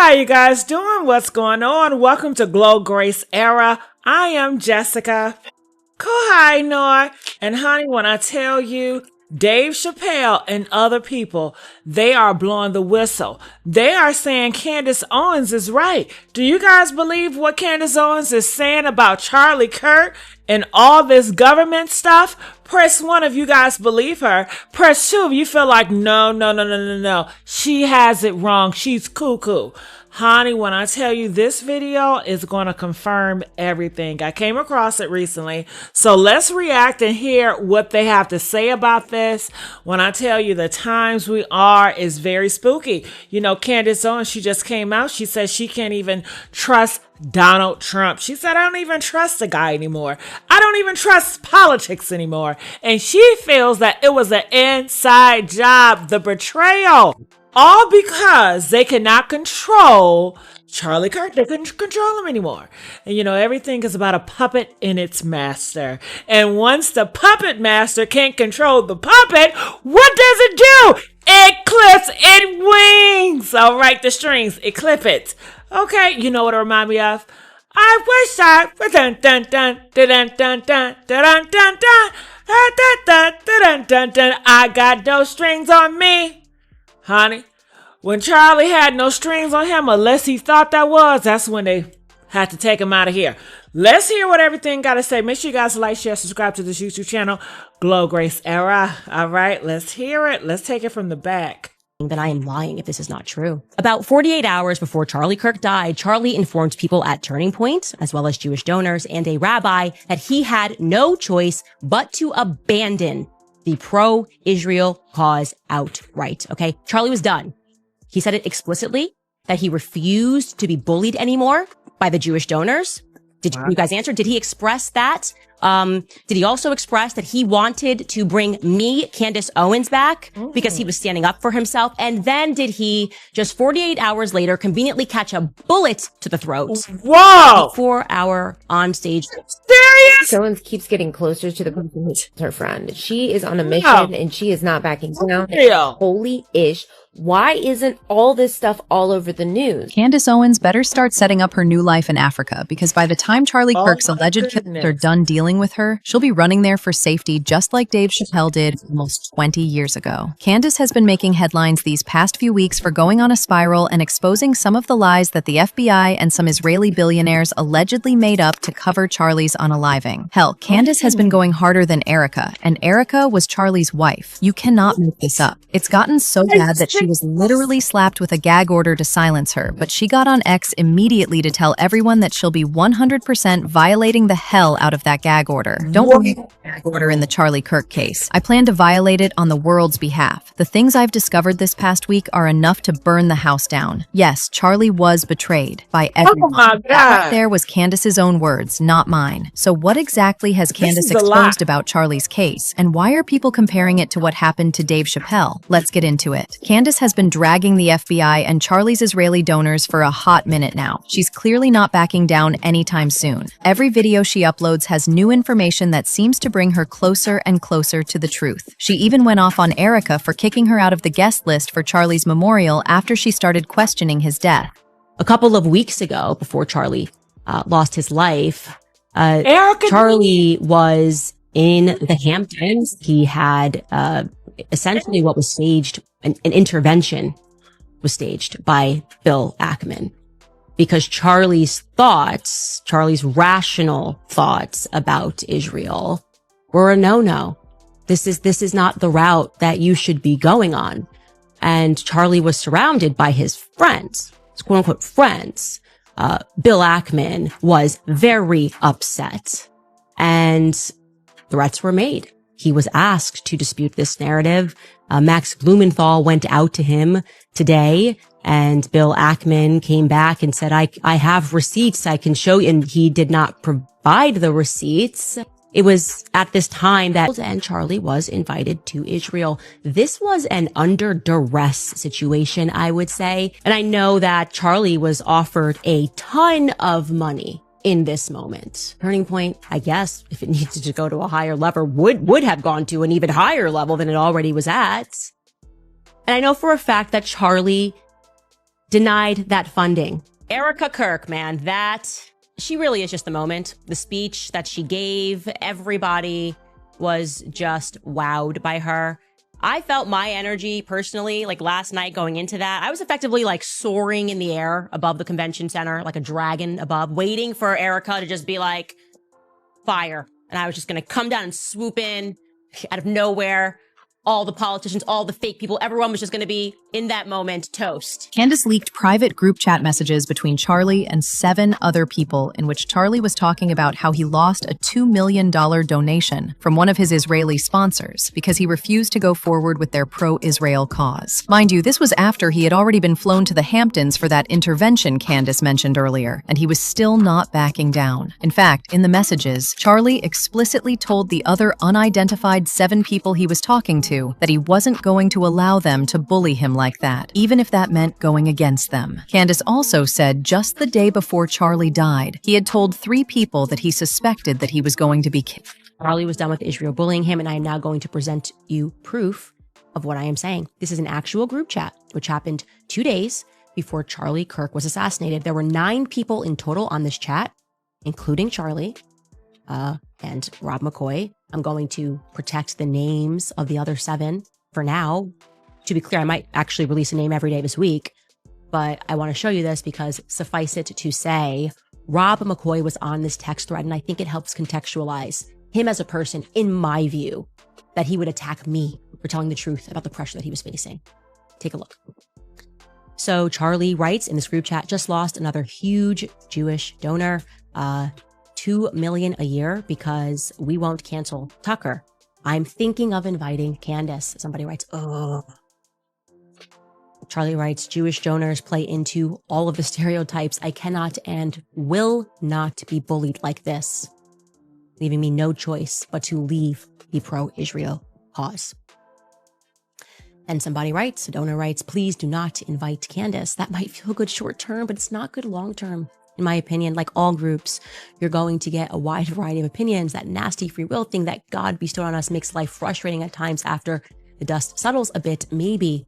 how you guys doing? What's going on? Welcome to Glow Grace Era. I am Jessica. Kohai Noi. And honey, when I tell you, Dave Chappelle and other people, they are blowing the whistle. They are saying Candace Owens is right. Do you guys believe what Candace Owens is saying about Charlie Kirk and all this government stuff? Press 1 if you guys believe her. Press 2 if you feel like, no. She has it wrong. She's cuckoo. Honey, when I tell you this video is going to confirm everything. I came across it recently. So let's react and hear what they have to say about this. When I tell you the times we are is very spooky. You know, Candace Owens, she just came out. She says she can't even trust Donald Trump. She said, I don't even trust the guy anymore. I don't even trust politics anymore. And she feels that it was an inside job, the betrayal. All because they cannot control Charlie Kirk. They couldn't control him anymore. And you know, everything is about a puppet and its master. And once the puppet master can't control the puppet, what does it do? It clips it wings. All right, the strings, it clip it. Okay, you know what it remind me of? I wish I dun dun dun dun dun dun dun dun dun dun dun dun. I got no strings on me. Honey, when Charlie had no strings on him, unless he thought that was, that's when they had to take him out of here. Let's hear what everything got to say. Make sure you guys like, share, subscribe to this YouTube channel, Glow Grace Era. All right, let's hear it. Let's take it from the back. That I am lying if this is not true. About 48 hours before Charlie Kirk died, Charlie informed people at Turning Point, as well as Jewish donors and a rabbi, that he had no choice but to abandon the pro-Israel cause outright. Okay. Charlie was done. He said it explicitly that he refused to be bullied anymore by the Jewish donors. Did you guys answer? Did he express that? Did he also express that he wanted to bring me, Candace Owens, back because he was standing up for himself? And then did he, just 48 hours later, conveniently catch a bullet to the throat? Whoa! 4-hour onstage. Serious? Owens keeps getting closer to the person who's her friend. She is on a mission and she is not backing down. Yeah. Holy ish. Why isn't all this stuff all over the news? Candace Owens better start setting up her new life in Africa, because by the time Charlie Kirk's alleged killers are done dealing with her, she'll be running there for safety just like Dave Chappelle did almost 20 years ago. Candace has been making headlines these past few weeks for going on a spiral and exposing some of the lies that the FBI and some Israeli billionaires allegedly made up to cover Charlie's unaliving. Hell, Candace has been going harder than Erica, and Erica was Charlie's wife. You cannot make this up. It's gotten so bad that she was literally slapped with a gag order to silence her, but she got on X immediately to tell everyone that she'll be 100% violating the hell out of that gag order. Don't worry about the gag order in the Charlie Kirk case. I plan to violate it on the world's behalf. The things I've discovered this past week are enough to burn the house down. Yes, Charlie was betrayed by everyone. Oh my God. That there was Candace's own words, not mine. So what exactly has Candace exposed about Charlie's case, and why are people comparing it to what happened to Dave Chappelle? Let's get into it. Candace has been dragging the FBI and Charlie's Israeli donors for a hot minute now. She's clearly not backing down anytime soon. Every video she uploads has new information that seems to bring her closer and closer to the truth. She even went off on Erica for kicking her out of the guest list for Charlie's memorial after she started questioning his death. A couple of weeks ago, before Charlie lost his life, Erica Charlie was in the Hamptons. He had essentially what was staged, an intervention was staged by Bill Ackman, because Charlie's rational thoughts about Israel were a no-no. This is not the route that you should be going on. And Charlie was surrounded by his friends, his quote unquote friends. Bill Ackman was very upset and threats were made. He was asked to dispute this narrative. Max Blumenthal went out to him today, and Bill Ackman came back and said, I have receipts I can show you. And he did not provide the receipts. It was at this time that and Charlie was invited to Israel. This was an under duress situation, I would say. And I know that Charlie was offered a ton of money in this moment. Turning Point, I guess, if it needed to go to a higher level, would have gone to an even higher level than it already was at. And I know for a fact that Charlie denied that funding. Erica Kirk, man, she really is just the moment. The speech that she gave, everybody was just wowed by her. I felt my energy personally, like last night going into that, I was effectively like soaring in the air above the convention center, like a dragon above, waiting for Erica to just be like, fire. And I was just going to come down and swoop in out of nowhere. All the politicians, all the fake people, everyone was just going to be, in that moment, toast. Candace leaked private group chat messages between Charlie and 7 other people in which Charlie was talking about how he lost a $2 million donation from one of his Israeli sponsors because he refused to go forward with their pro-Israel cause. Mind you, this was after he had already been flown to the Hamptons for that intervention Candace mentioned earlier, and he was still not backing down. In fact, in the messages, Charlie explicitly told the other unidentified 7 people he was talking to that he wasn't going to allow them to bully him like that, even if that meant going against them. Candace also said just the day before Charlie died, he had told 3 people that he suspected that he was going to be killed. Charlie was done with Israel bullying him, and I am now going to present you proof of what I am saying. This is an actual group chat, which happened 2 days before Charlie Kirk was assassinated. There were 9 people in total on this chat, including Charlie and Rob McCoy. I'm going to protect the names of the other 7 for now. To be clear, I might actually release a name every day this week, but I want to show you this because suffice it to say, Rob McCoy was on this text thread, and I think it helps contextualize him as a person, in my view, that he would attack me for telling the truth about the pressure that he was facing. Take a look. So Charlie writes in this group chat, just lost another huge Jewish donor, $2 million a year because we won't cancel Tucker. I'm thinking of inviting Candace. Somebody writes, oh. Charlie writes, Jewish donors play into all of the stereotypes. I cannot and will not be bullied like this, leaving me no choice but to leave the pro-Israel cause. And somebody writes, a donor writes, please do not invite Candace. That might feel good short term, but it's not good long term. In my opinion, like all groups, you're going to get a wide variety of opinions. That nasty free will thing that God bestowed on us makes life frustrating at times after the dust settles a bit, maybe.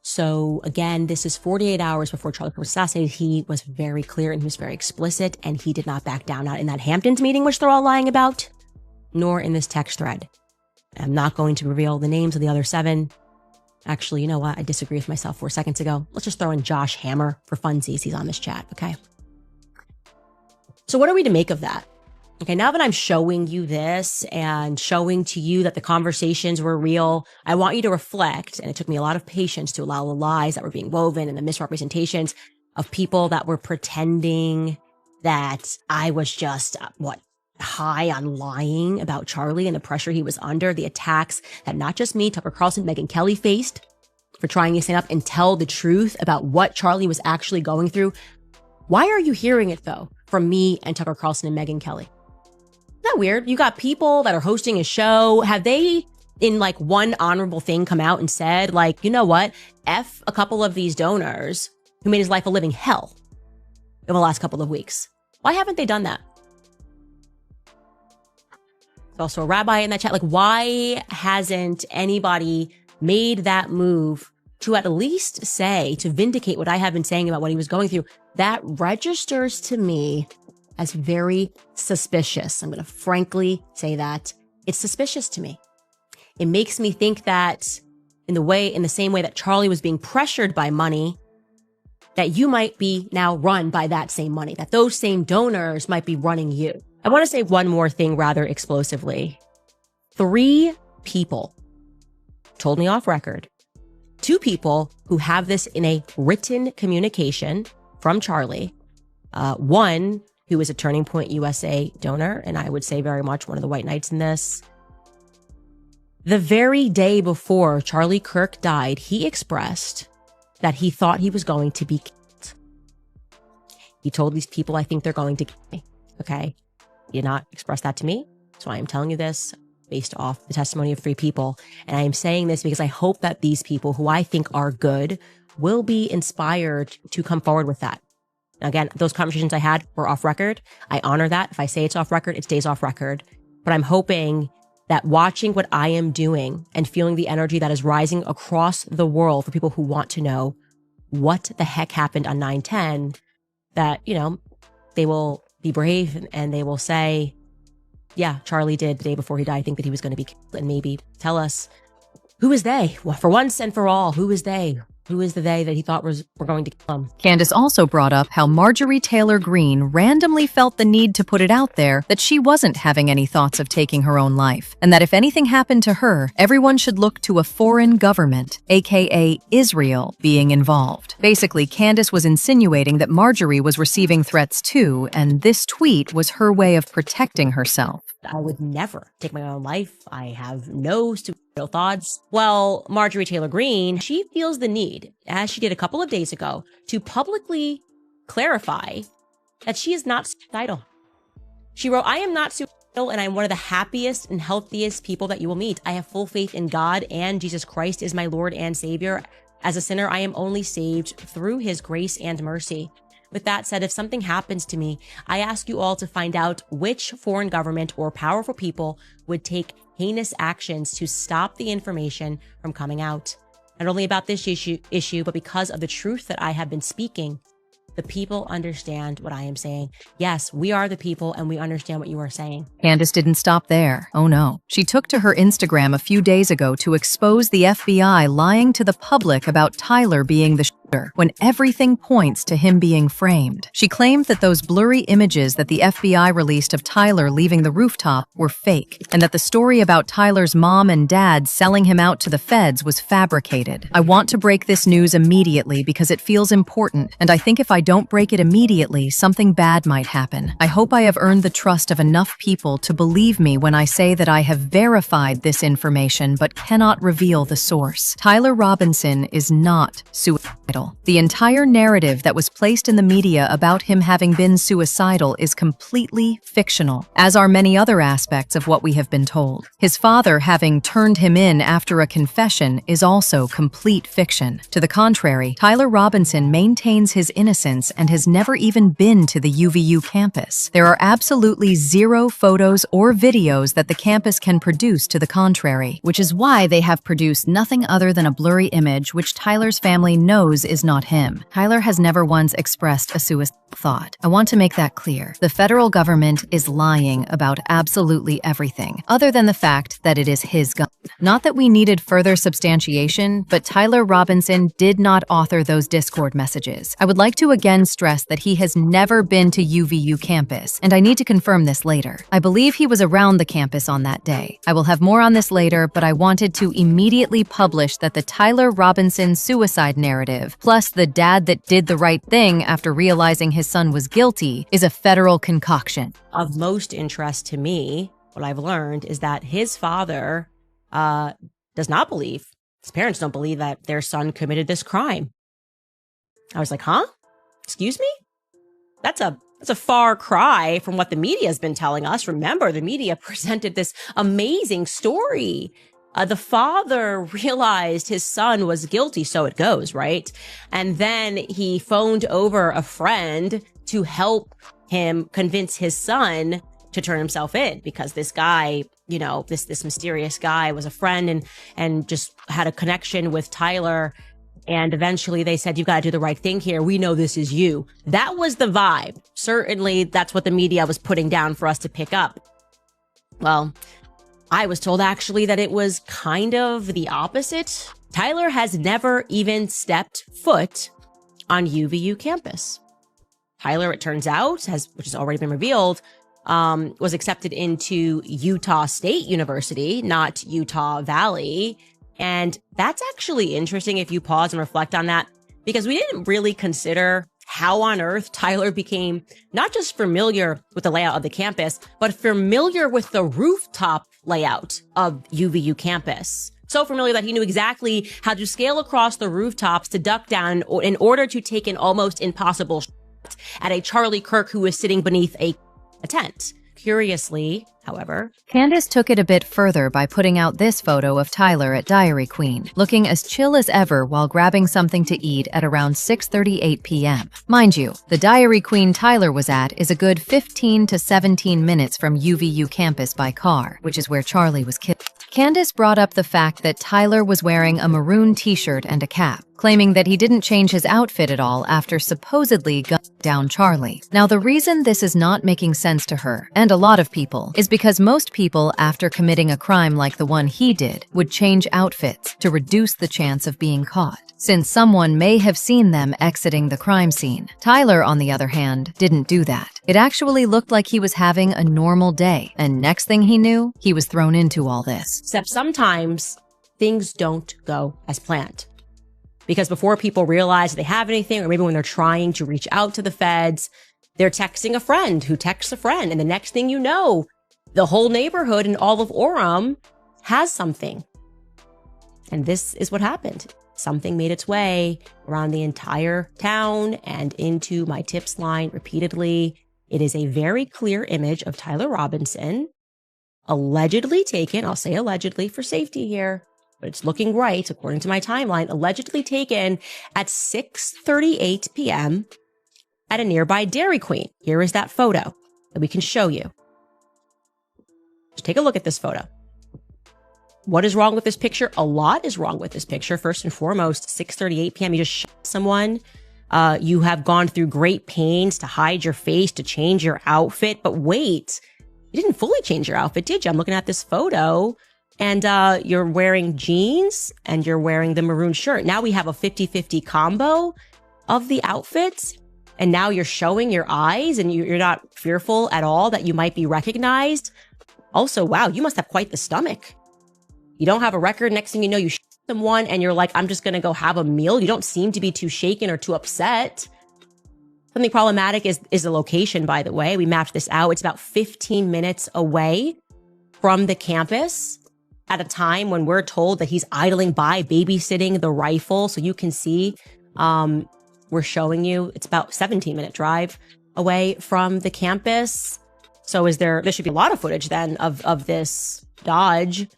So again, this is 48 hours before Charlie was assassinated. He was very clear and he was very explicit, and he did not back down, not in that Hamptons meeting, which they're all lying about, nor in this text thread. I'm not going to reveal the names of the other 7. Actually, you know what? I disagree with myself 4 seconds ago. Let's just throw in Josh Hammer for funsies. He's on this chat, okay? So what are we to make of that? Okay, now that I'm showing you this and showing to you that the conversations were real, I want you to reflect, and it took me a lot of patience to allow the lies that were being woven and the misrepresentations of people that were pretending that I was just, high on lying about Charlie and the pressure he was under, the attacks that not just me, Tucker Carlson, Megyn Kelly faced for trying to stand up and tell the truth about what Charlie was actually going through. Why are you hearing it, though, from me and Tucker Carlson and Megyn Kelly? Isn't that weird? You got people that are hosting a show. Have they, in like one honorable thing, come out and said, like, you know what? F a couple of these donors who made his life a living hell in the last couple of weeks. Why haven't they done that? There's also a rabbi in that chat. Like, why hasn't anybody made that move to at least say, to vindicate what I have been saying about what he was going through? That registers to me as very suspicious. I'm going to frankly say that. It's suspicious to me. It makes me think that in the same way that Charlie was being pressured by money, that you might be now run by that same money, that those same donors might be running you. I want to say one more thing rather explosively. 3 people told me off record. 2 people who have this in a written communication from Charlie. One who is a Turning Point USA donor, and I would say very much one of the white knights in this. The very day before Charlie Kirk died, he expressed that he thought he was going to be killed. He told these people, I think they're going to kill me. Okay. He did not express that to me. So I am telling you this based off the testimony of 3 people. And I am saying this because I hope that these people who I think are good will be inspired to come forward with that. Now, again, those conversations I had were off record. I honor that. If I say it's off record, it stays off record. But I'm hoping that watching what I am doing and feeling the energy that is rising across the world for people who want to know what the heck happened on 9/10, that, you know, they will be brave and they will say, yeah, Charlie did the day before he died think that he was going to be killed, and maybe tell us, who is they? Well, for once and for all, who is they? Who is the they that he thought were going to kill him? Candace also brought up how Marjorie Taylor Greene randomly felt the need to put it out there that she wasn't having any thoughts of taking her own life, and that if anything happened to her, everyone should look to a foreign government, aka Israel, being involved. Basically, Candace was insinuating that Marjorie was receiving threats too, and this tweet was her way of protecting herself. I would never take my own life. I have no suicidal thoughts. Well, Marjorie Taylor Greene, she feels the need, as she did a couple of days ago, to publicly clarify that she is not suicidal. She wrote, I am not suicidal, and I'm one of the happiest and healthiest people that you will meet. I have full faith in God, and Jesus Christ is my Lord and Savior. As a sinner, I am only saved through his grace and mercy. With that said, if something happens to me, I ask you all to find out which foreign government or powerful people would take heinous actions to stop the information from coming out. Not only about this issue, but because of the truth that I have been speaking, the people understand what I am saying. Yes, we are the people, and we understand what you are saying. Candace didn't stop there. Oh no. She took to her Instagram a few days ago to expose the FBI lying to the public about Tyler being the shooter, when everything points to him being framed. She claimed that those blurry images that the FBI released of Tyler leaving the rooftop were fake, and that the story about Tyler's mom and dad selling him out to the feds was fabricated. I want to break this news immediately because it feels important, and I think if I don't break it immediately, something bad might happen. I hope I have earned the trust of enough people to believe me when I say that I have verified this information but cannot reveal the source. Tyler Robinson is not suicidal. The entire narrative that was placed in the media about him having been suicidal is completely fictional, as are many other aspects of what we have been told. His father having turned him in after a confession is also complete fiction. To the contrary, Tyler Robinson maintains his innocence and has never even been to the UVU campus. There are absolutely zero photos or videos that the campus can produce to the contrary, which is why they have produced nothing other than a blurry image which Tyler's family knows is not him. Tyler has never once expressed a suicidal thought. I want to make that clear. The federal government is lying about absolutely everything, other than the fact that it is his gun. Not that we needed further substantiation, but Tyler Robinson did not author those Discord messages. I would like to again stress that he has never been to UVU campus, and I need to confirm this later. I believe he was around the campus on that day. I will have more on this later, but I wanted to immediately publish that the Tyler Robinson suicide narrative, plus the dad that did the right thing after realizing his son was guilty, is a federal concoction. Of most interest to me, what I've learned is that his father does not believe, his parents don't believe that their son committed this crime. I was like, huh? Excuse me? That's a far cry from what the media has been telling us. Remember, the media presented this amazing story. The father realized his son was guilty, so it goes, right? And then he phoned over a friend to help him convince his son to turn himself in, because this guy, you know, this mysterious guy was a friend and just had a connection with Tyler. And eventually they said, you've got to do the right thing here. We know this is you. That was the vibe. Certainly that's what the media was putting down for us to pick up. Well, I was told actually that it was kind of the opposite. Tyler has never even stepped foot on UVU campus. Tyler, it turns out, which has already been revealed, was accepted into Utah State University, not Utah Valley. And that's actually interesting if you pause and reflect on that, because we didn't really consider how on earth Tyler became not just familiar with the layout of the campus, but familiar with the rooftop layout of UVU campus. So familiar that he knew exactly how to scale across the rooftops to duck down in order to take an almost impossible shot at a Charlie Kirk who was sitting beneath a tent. Curiously, however, Candace took it a bit further by putting out this photo of Tyler at Diary Queen, looking as chill as ever while grabbing something to eat at around 6:38 p.m. Mind you, the Diary Queen Tyler was at is a good 15 to 17 minutes from UVU campus by car, which is where Charlie was killed. Candace brought up the fact that Tyler was wearing a maroon t-shirt and a cap, claiming that he didn't change his outfit at all after supposedly gunning down Charlie. Now, the reason this is not making sense to her, and a lot of people, is because most people, after committing a crime like the one he did, would change outfits to reduce the chance of being caught, since someone may have seen them exiting the crime scene. Tyler, on the other hand, didn't do that. It actually looked like he was having a normal day, and next thing he knew, he was thrown into all this. Except sometimes things don't go as planned. Because before people realize they have anything, or maybe when they're trying to reach out to the feds, they're texting a friend who texts a friend. And the next thing you know, the whole neighborhood in all of Orem has something. And this is what happened. Something made its way around the entire town and into my tips line repeatedly. It is a very clear image of Tyler Robinson, allegedly taken, I'll say allegedly for safety here, but it's looking right according to my timeline, allegedly taken at 6:38 p.m. at a nearby Dairy Queen. Here is that photo that we can show you. Just take a look at this photo. What is wrong with this picture? A lot is wrong with this picture. First and foremost, 6:38 p.m. You just shot someone. You have gone through great pains to hide your face, to change your outfit. But wait, you didn't fully change your outfit, did you? I'm looking at this photo and you're wearing jeans and you're wearing the maroon shirt. Now we have a 50-50 combo of the outfits. And now you're showing your eyes and you're not fearful at all that you might be recognized. Also, wow, you must have quite the stomach. You don't have a record. Next thing you know, you shoot someone and you're like, I'm just going to go have a meal. You don't seem to be too shaken or too upset. Something problematic is the location, by the way. We mapped this out. It's about 15 minutes away from the campus at a time when we're told that he's idling by, babysitting the rifle. So you can see, we're showing you, it's about 17-minute drive away from the campus. So there should be a lot of footage then of this Dodge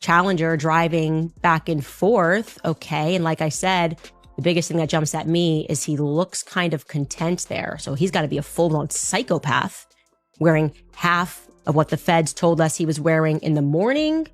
Challenger driving back and forth. Okay. And like I said, the biggest thing that jumps at me is he looks kind of content there. So he's got to be a full-blown psychopath wearing half of what the feds told us he was wearing in the morning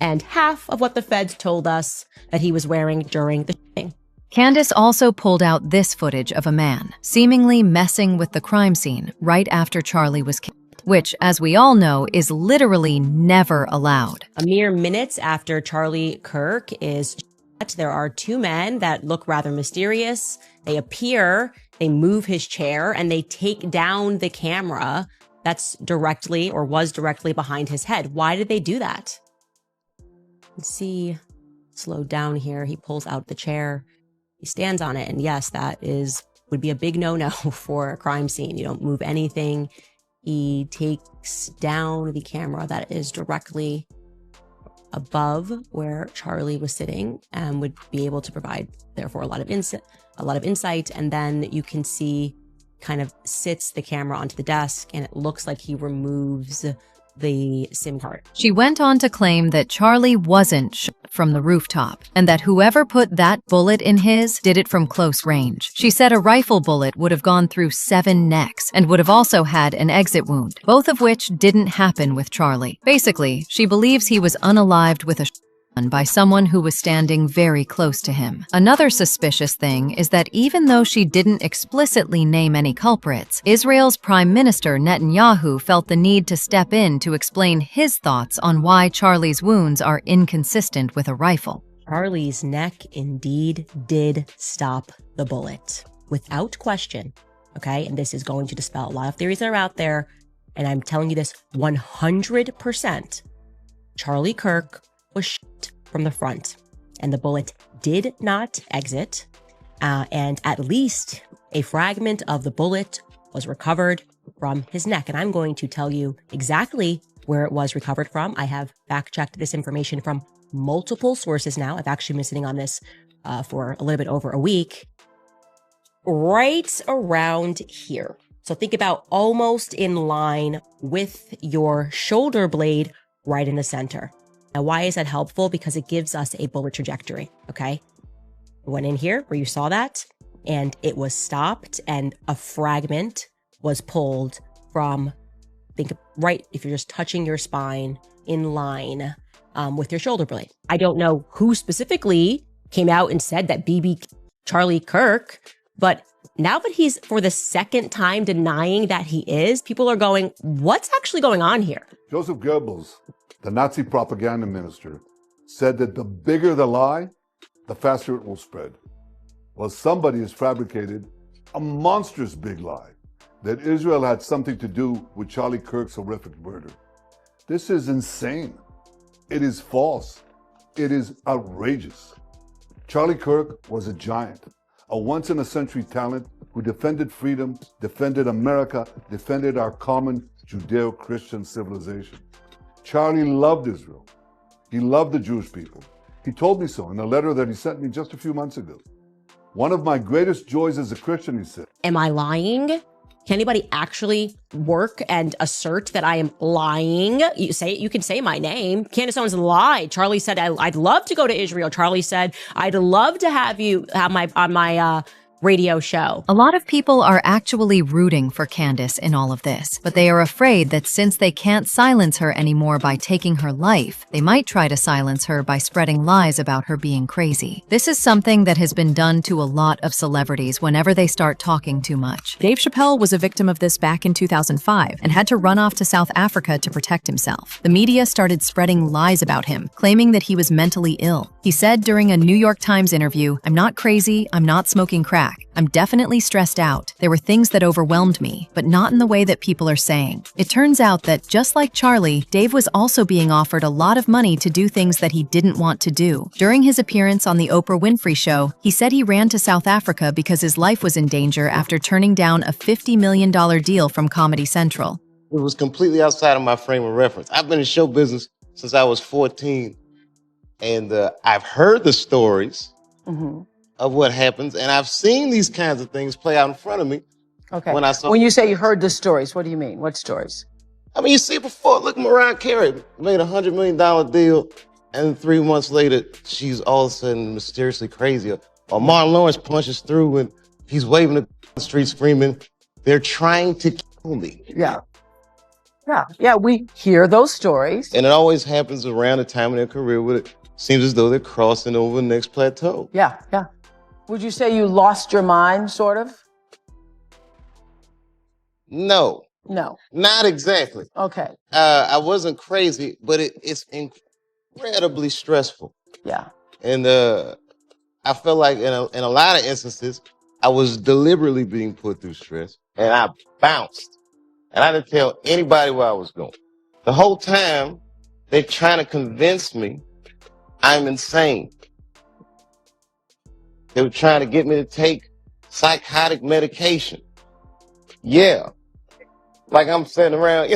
and half of what the feds told us that he was wearing during the shooting. Candace also pulled out this footage of a man seemingly messing with the crime scene right after Charlie was killed, which, as we all know, is literally never allowed. A mere minutes after Charlie Kirk is shot, there are two men that look rather mysterious. They appear, they move his chair, and they take down the camera that's directly or was directly behind his head. Why did they do that? Let's see, slow down here. He pulls out the chair. He stands on it. And yes, would be a big no-no for a crime scene. You don't move anything. He takes down the camera that is directly above where Charlie was sitting and would be able to provide, therefore, a lot of insight. And then you can see kind of sits the camera onto the desk and it looks like he removes the SIM card. She went on to claim that Charlie wasn't shot from the rooftop and that whoever put that bullet in his did it from close range. She said a rifle bullet would have gone through 7 necks and would have also had an exit wound, both of which didn't happen with Charlie. Basically, she believes he was unalived with a shotgun by someone who was standing very close to him. Another suspicious thing is that even though she didn't explicitly name any culprits, Israel's Prime Minister Netanyahu felt the need to step in to explain his thoughts on why Charlie's wounds are inconsistent with a rifle. Charlie's neck indeed did stop the bullet, without question. Okay, and this is going to dispel a lot of theories that are out there, and I'm telling you this 100%. Charlie Kirk was shot from the front, and the bullet did not exit, and at least a fragment of the bullet was recovered from his neck. And I'm going to tell you exactly where it was recovered from. I have fact-checked this information from multiple sources now. I've actually been sitting on this for a little bit over a week. Right around here. So think about almost in line with your shoulder blade right in the center. Now, why is that helpful? Because it gives us a bullet trajectory, okay? It went in here where you saw that, and it was stopped, and a fragment was pulled from, think right, if you're just touching your spine in line with your shoulder blade. I don't know who specifically came out and said that BB Charlie Kirk, but now that he's for the second time denying that he is, people are going, what's actually going on here? Joseph Goebbels, the Nazi propaganda minister, said that the bigger the lie, the faster it will spread. Well, somebody has fabricated a monstrous big lie that Israel had something to do with Charlie Kirk's horrific murder. This is insane. It is false. It is outrageous. Charlie Kirk was a giant, a once-in-a-century talent who defended freedom, defended America, defended our common Judeo-Christian civilization. Charlie loved Israel. He loved the Jewish people. He told me so in a letter that he sent me just a few months ago. One of my greatest joys as a Christian, he said. Am I lying? Can anybody actually work and assert that I am lying? You can say my name. Candace Owens lied. Charlie said, I'd love to go to Israel. Charlie said, I'd love to have you on my radio show. A lot of people are actually rooting for Candace in all of this, but they are afraid that since they can't silence her anymore by taking her life, they might try to silence her by spreading lies about her being crazy. This is something that has been done to a lot of celebrities whenever they start talking too much. Dave Chappelle was a victim of this back in 2005 and had to run off to South Africa to protect himself. The media started spreading lies about him, claiming that he was mentally ill. He said during a New York Times interview, "I'm not crazy, I'm not smoking crack. I'm definitely stressed out. There were things that overwhelmed me, but not in the way that people are saying." It turns out that just like Charlie, Dave was also being offered a lot of money to do things that he didn't want to do. During his appearance on the Oprah Winfrey Show, he said he ran to South Africa because his life was in danger after turning down a $50 million deal from Comedy Central. It was completely outside of my frame of reference. I've been in show business since I was 14, and I've heard the stories of what happens, and I've seen these kinds of things play out in front of me. Okay. When you say you heard the stories, what do you mean? What stories? I mean, you see it before. Look, Mariah Carey made a $100 million deal, and 3 months later, she's all of a sudden mysteriously crazy. Or Martin Lawrence punches through, and he's waving at the street screaming, "They're trying to kill me." Yeah, we hear those stories. And it always happens around the time of their career where it seems as though they're crossing over the next plateau. Yeah. Would you say you lost your mind, sort of? No, not exactly. Okay. I wasn't crazy, but it's incredibly stressful. Yeah. And I felt like in a lot of instances, I was deliberately being put through stress, and I bounced. And I didn't tell anybody where I was going. The whole time, they're trying to convince me I'm insane. They were trying to get me to take psychotic medication. Yeah. Like I'm sitting around,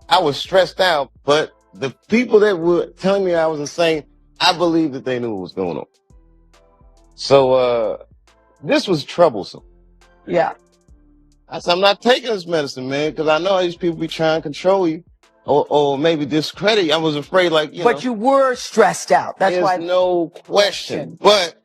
I was stressed out, but the people that were telling me I was insane, I believed that they knew what was going on. So, this was troublesome. Yeah. I said, I'm not taking this medicine, man, because I know these people be trying to control you or maybe discredit you. I was afraid, But you were stressed out. That's why. There's no question. But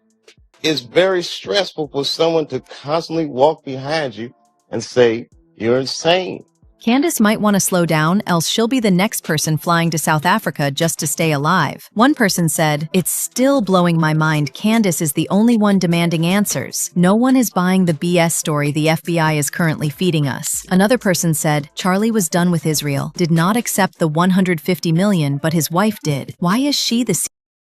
it's very stressful for someone to constantly walk behind you and say, "You're insane." Candace might want to slow down, else she'll be the next person flying to South Africa just to stay alive. One person said, "It's still blowing my mind Candace is the only one demanding answers. No one is buying the BS story the FBI is currently feeding us." Another person said, "Charlie was done with Israel, did not accept the $150 million, but his wife did. Why is she the